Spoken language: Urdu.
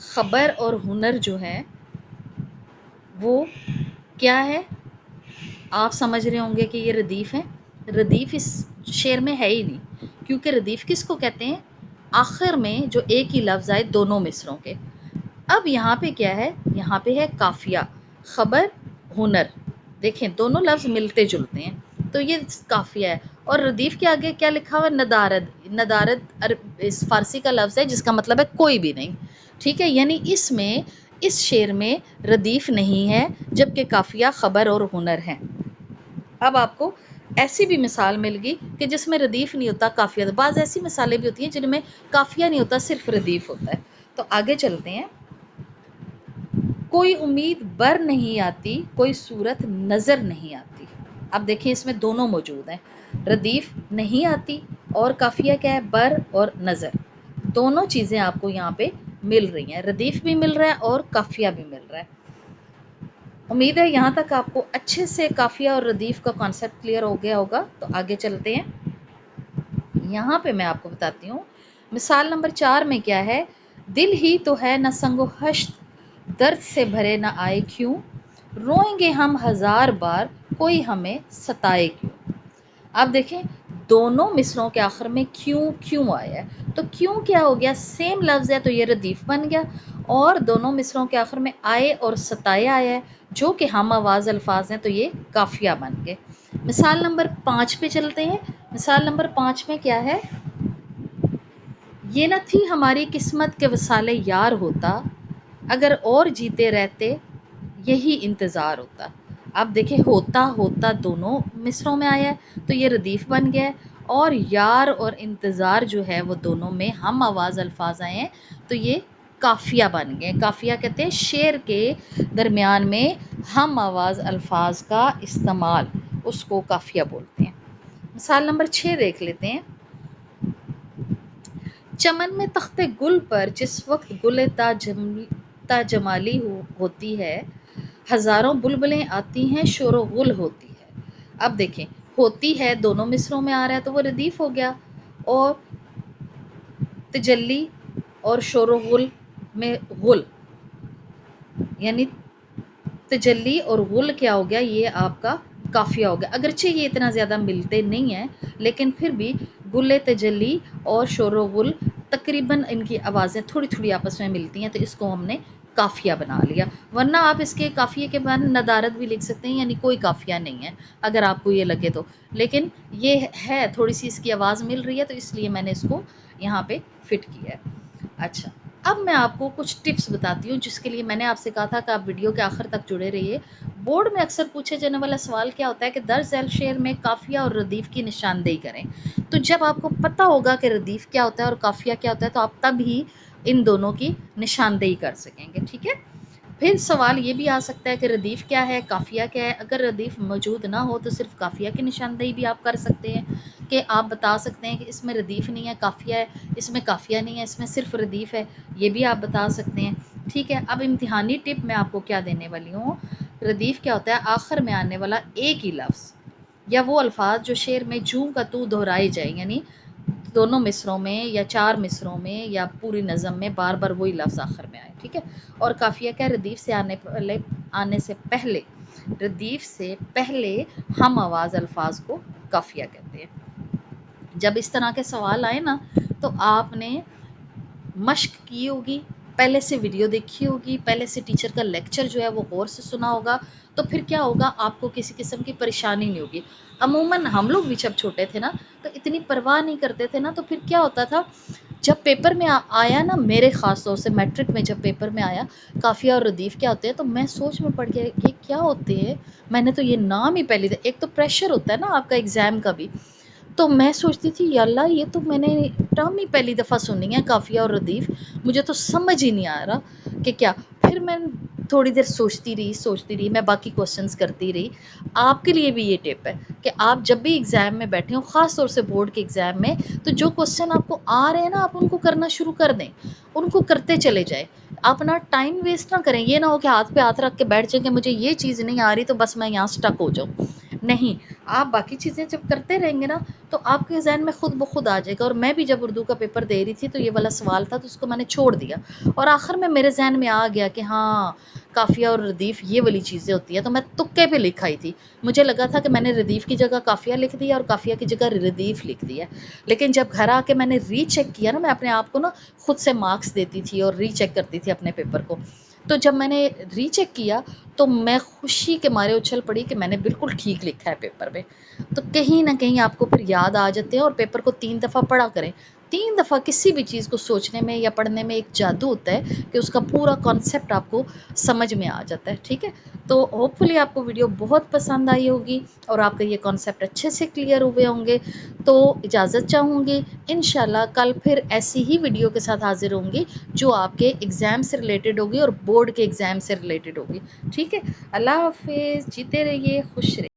خبر اور ہنر جو ہے وہ کیا ہے؟ آپ سمجھ رہے ہوں گے کہ یہ ردیف ہے. ردیف اس شعر میں ہے ہی نہیں، کیونکہ ردیف کس کو کہتے ہیں؟ آخر میں جو ایک ہی لفظ آئے دونوں مصروں کے. اب یہاں پہ کیا ہے؟ یہاں پہ ہے قافیہ، خبر، ہنر. دیکھیں دونوں لفظ ملتے جلتے ہیں تو یہ قافیہ ہے. اور ردیف کے آگے کیا لکھا ہوا ہے؟ ندارد. ندارد اس فارسی کا لفظ ہے جس کا مطلب ہے کوئی بھی نہیں. ٹھیک ہے، یعنی اس شعر میں ردیف نہیں ہے، جبکہ قافیہ، خبر اور ہنر ہیں. اب آپ کو ایسی بھی مثال مل گئی کہ جس میں ردیف نہیں ہوتا، قافیہ. بعض ایسی مثالیں بھی ہوتی ہیں جن میں قافیہ نہیں ہوتا، صرف ردیف ہوتا ہے. تو آگے چلتے ہیں. کوئی امید بر نہیں آتی، کوئی صورت نظر نہیں آتی. اب دیکھیں اس میں دونوں موجود ہیں، ردیف نہیں آتی اور قافیہ کیا ہے؟ بر اور نظر. دونوں چیزیں آپ کو یہاں پہ مل رہی ہیں، ردیف بھی مل رہا ہے اور قافیہ بھی مل رہا ہے. امید ہے یہاں تک آپ کو اچھے سے قافیہ اور ردیف کا کانسیپٹ کلیئر ہو گیا ہوگا. تو آگے چلتے ہیں. یہاں پہ میں آپ کو بتاتی ہوں مثال نمبر 4 میں کیا ہے؟ دل ہی تو ہے نہ سنگ و حشت، درد سے بھرے نہ آئے کیوں، روئیں گے ہم ہزار بار، کوئی ہمیں ستائے کیوں. اب دیکھیں دونوں مصروں کے آخر میں کیوں آیا ہے. تو کیوں کیا ہو گیا؟ سیم لفظ ہے تو یہ ردیف بن گیا. اور دونوں مصروں کے آخر میں آئے اور ستائے آیا ہے جو کہ ہم آواز الفاظ ہیں تو یہ قافیہ بن گئے. مثال نمبر 5 پہ چلتے ہیں. مثال نمبر 5 میں کیا ہے؟ یہ نہ تھی ہماری قسمت کے وصال یار ہوتا، اگر اور جیتے رہتے یہی انتظار ہوتا. اب دیکھیں ہوتا دونوں مصروں میں آیا ہے تو یہ ردیف بن گیا ہے. اور یار اور انتظار جو ہے وہ دونوں میں ہم آواز الفاظ آئے ہیں تو یہ قافیہ بن گئے. قافیہ کہتے ہیں شعر کے درمیان میں ہم آواز الفاظ کا استعمال، اس کو قافیہ بولتے ہیں. مثال نمبر 6 دیکھ لیتے ہیں. چمن میں تخت گل پر جس وقت گل تا جمالی ہوتی ہے، ہزاروں بلبلیں آتی ہیں، شور و غل ہوتی ہے. اب دیکھیں ہوتی ہے دونوں مصروں میں آ رہا ہے تو وہ ردیف ہو گیا. اور تجلی اور شور و غل میں غل، یعنی تجلی اور غل کیا ہو گیا؟ یہ آپ کا قافیہ ہو گیا. اگرچہ یہ اتنا زیادہ ملتے نہیں ہیں لیکن پھر بھی گل تجلی اور شور و غل تقریباً ان کی آوازیں تھوڑی تھوڑی آپس میں ملتی ہیں تو اس کو ہم نے قافیہ بنا لیا. ورنہ آپ اس کے قافیے کے بعد ندارت بھی لکھ سکتے ہیں، یعنی کوئی قافیہ نہیں ہے اگر آپ کو یہ لگے تو. لیکن یہ ہے تھوڑی سی اس کی آواز مل رہی ہے تو اس لیے میں نے اس کو یہاں پہ فٹ کیا ہے. اچھا اب میں آپ کو کچھ ٹپس بتاتی ہوں جس کے لیے میں نے آپ سے کہا تھا کہ آپ ویڈیو کے آخر تک جڑے رہیے. بورڈ میں اکثر پوچھے جانے والا سوال کیا ہوتا ہے کہ درج ذیل شعر میں قافیہ اور ردیف کی نشاندہی کریں. تو جب آپ کو پتہ ہوگا کہ ردیف کیا ہوتا ہے اور قافیہ کیا ہوتا ہے تو آپ تب ہی ان دونوں کی نشاندہی کر سکیں گے. ٹھیک ہے، پھر سوال یہ بھی آ سکتا ہے کہ ردیف کیا ہے، قافیہ کیا ہے. اگر ردیف موجود نہ ہو تو صرف قافیہ کی نشاندہی بھی آپ کر سکتے ہیں کہ آپ بتا سکتے ہیں کہ اس میں ردیف نہیں ہے قافیہ ہے، اس میں قافیہ نہیں ہے اس میں صرف ردیف ہے، یہ بھی آپ بتا سکتے ہیں. ٹھیک ہے، اب امتحانی ٹپ میں آپ کو کیا دینے والی ہوں. ردیف کیا ہوتا ہے؟ آخر میں آنے والا ایک ہی لفظ یا وہ الفاظ جو شعر میں جوں کا تو دہرائے جائیں، یعنی دونوں مصروں میں یا 4 مصروں میں یا پوری نظم میں بار بار وہی لفظ آخر میں آئے. ٹھیک ہے، اور قافیہ کیا؟ ردیف سے ردیف سے پہلے ہم آواز الفاظ کو قافیہ کہتے ہیں. جب اس طرح کے سوال آئے نا تو آپ نے مشق کی ہوگی، پہلے سے ویڈیو دیکھی ہوگی، پہلے سے ٹیچر کا لیکچر جو ہے وہ غور سے سنا ہوگا. تو پھر کیا ہوگا؟ آپ کو کسی قسم کی پریشانی نہیں ہوگی. عموماً ہم لوگ بھی جب چھوٹے تھے نا تو اتنی پرواہ نہیں کرتے تھے نا. تو پھر کیا ہوتا تھا جب پیپر میں آیا نا، میرے خاص طور سے میٹرک میں جب پیپر میں آیا قافیہ اور ردیف کیا ہوتے ہیں تو میں سوچ میں پڑ گیا یہ کیا ہوتے ہیں. میں نے تو یہ نام ہی پہلی ایک تو پریشر ہوتا ہے نا آپ کا ایگزام کا بھی، تو میں سوچتی تھی یا اللہ یہ تو میں نے ٹرم ہی پہلی دفعہ سنی ہے قافیہ اور ردیف، مجھے تو سمجھ ہی نہیں آ رہا کہ کیا. پھر میں تھوڑی دیر سوچتی رہی، میں باقی کوسچنز کرتی رہی. آپ کے لیے بھی یہ ٹپ ہے کہ آپ جب بھی ایگزام میں بیٹھے ہوں، خاص طور سے بورڈ کے ایگزام میں، تو جو کوسچن آپ کو آ رہے ہیں نا آپ ان کو کرنا شروع کر دیں، ان کو کرتے چلے جائیں. آپ اپنا ٹائم ویسٹ نہ کریں. یہ نہ ہو کہ ہاتھ پہ ہاتھ رکھ کے بیٹھ جائیں کہ مجھے یہ چیز نہیں آ رہی تو بس میں یہاں سٹک ہو جاؤں. نہیں، آپ باقی چیزیں جب کرتے رہیں گے نا تو آپ کے ذہن میں خود بخود آ جائے گا. اور میں بھی جب اردو کا پیپر دے رہی تھی تو یہ والا سوال تھا تو اس کو میں نے چھوڑ دیا، اور آخر میں میرے ذہن میں آ گیا کہ ہاں قافیہ اور ردیف یہ والی چیزیں ہوتی ہیں، تو میں تکے پہ لکھ آئی تھی. مجھے لگا تھا کہ میں نے ردیف کی جگہ قافیہ لکھ دیا اور قافیہ کی جگہ ردیف لکھ دیا، لیکن جب گھر آ کے میں نے ری چیک کیا نا، میں اپنے آپ کو نا خود سے مارکس دیتی تھی اور ری چیک کرتی تھی اپنے پیپر کو، تو جب میں نے ری چیک کیا تو میں خوشی کے مارے اچھل پڑی کہ میں نے بالکل ٹھیک لکھا ہے پیپر میں. تو کہیں نہ کہیں آپ کو پھر یاد آ جاتے ہیں، اور پیپر کو 3 دفعہ پڑھا کریں. 3 دفعہ کسی بھی چیز کو سوچنے میں یا پڑھنے میں ایک جادو ہوتا ہے کہ اس کا پورا کانسیپٹ آپ کو سمجھ میں آ جاتا ہے. ٹھیک ہے، تو ہوپ فلی آپ کو ویڈیو بہت پسند آئی ہوگی اور آپ کا یہ کانسیپٹ اچھے سے کلیئر ہوئے ہوں گے. تو اجازت چاہوں گی، انشاءاللہ کل پھر ایسی ہی ویڈیو کے ساتھ حاضر ہوں گی جو آپ کے ایگزام سے ریلیٹڈ ہوگی اور بورڈ کے ایگزام سے ریلیٹڈ ہوگی. ٹھیک ہے، اللہ حافظ، جیتے رہیے، خوش رہیے.